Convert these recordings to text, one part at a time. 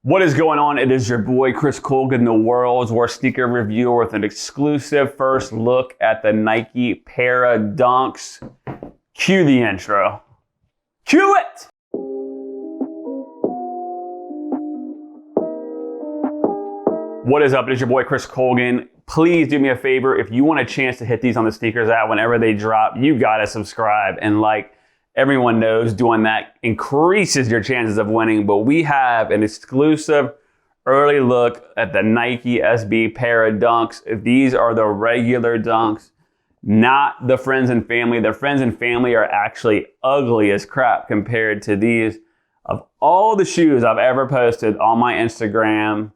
What is going on? It is your boy Chris Colgan, the world's worst sneaker reviewer, with an exclusive first look at the Nike Parra Dunks. Cue the intro. Cue it! What is up? It is your boy Chris Colgan. Please do me a favor. If you want a chance to hit these on the sneakers app whenever they drop, you gotta subscribe and like. Everyone knows doing that increases your chances of winning, but we have an exclusive early look at the Nike SB Parra Dunks. These are the regular Dunks, not the friends and family. The friends and family are actually ugly as crap compared to these. Of all the shoes I've ever posted on my Instagram,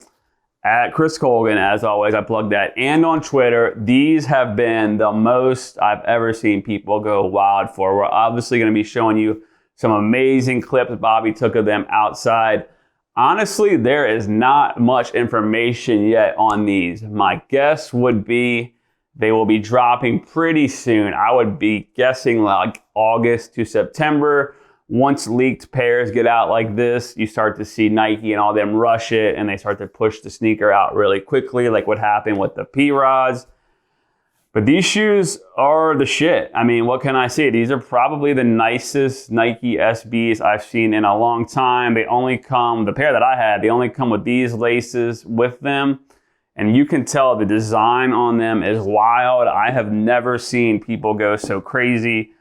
at Chris Colgan, as always, I plug that, and on Twitter, these have been the most I've ever seen people go wild for. We're obviously going to be showing you some amazing clips Bobby took of them outside. Honestly, there is not much information yet on these. My guess would be they will be dropping pretty soon. I would be guessing like August to September. Once leaked pairs get out like this, you start to see Nike and all them rush it, and they start to push the sneaker out really quickly, like what happened with the P-Rods. But these shoes are the shit. I mean, what can I say? These are probably the nicest Nike SBs I've seen in a long time. They only come, the pair that I had, they only come with these laces with them. And you can tell the design on them is wild. I have never seen people go so crazy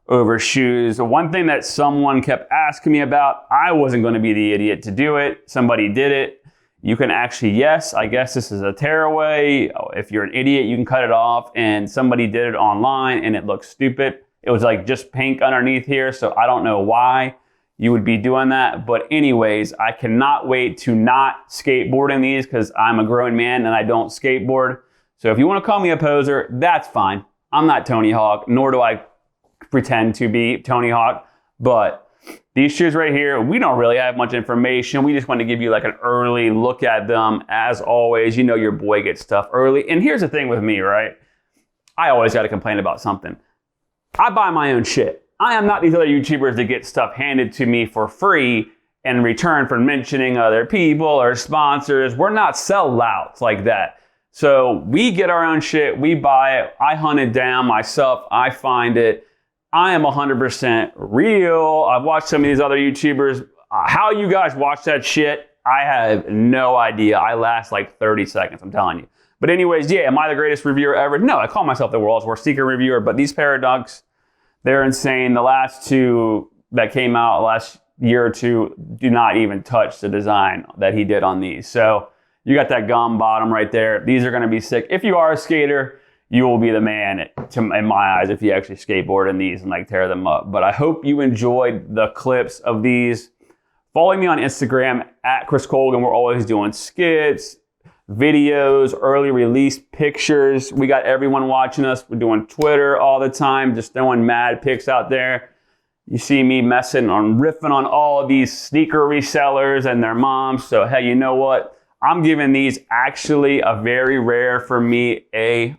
over shoes. One thing that someone kept asking me about, I wasn't going to be the idiot to do it. Somebody did it. You can actually, yes, I guess this is a tearaway. If you're an idiot, you can cut it off. And somebody did it online and it looks stupid. It was like just pink underneath here. So I don't know why you would be doing that. But anyways, I cannot wait to not skateboard in these because I'm a grown man and I don't skateboard. So if you want to call me a poser, that's fine. I'm not Tony Hawk, nor do I pretend to be Tony Hawk, but these shoes right here, we don't really have much information. We just want to give you like an early look at them. As always, you know your boy gets stuff early. And here's the thing with me, right? I always got to complain about something. I buy my own shit. I am not these other YouTubers that get stuff handed to me for free in return for mentioning other people or sponsors. We're not sellouts like that. So we get our own shit. We buy it. I hunt it down myself. I find it. I am 100% real. I've watched some of these other YouTubers. How you guys watch that shit, I have no idea. I last like 30 seconds, I'm telling you. But anyways, yeah, am I the greatest reviewer ever? No, I call myself the world's worst sneaker reviewer, but these Parra Dunks, they're insane. The last two that came out last year or two do not even touch the design that he did on these. So you got that gum bottom right there. These are gonna be sick. If you are a skater, you will be the man in my eyes if you actually skateboard in these and like tear them up. But I hope you enjoyed the clips of these. Follow me on Instagram at Chris Colgan. We're always doing skits, videos, early release pictures. We got everyone watching us. We're doing Twitter all the time, just throwing mad pics out there. You see me riffing on all of these sneaker resellers and their moms. So hey, you know what? I'm giving these actually a very rare for me A+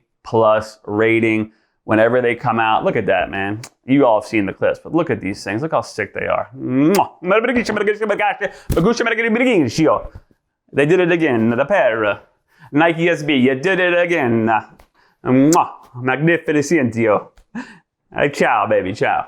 rating whenever they come out. Look at that, man. You all have seen the clips, but look at these things. Look how sick they are. They did it again. The Parra. Nike SB, you did it again. Magnificentio. Ciao, baby. Ciao.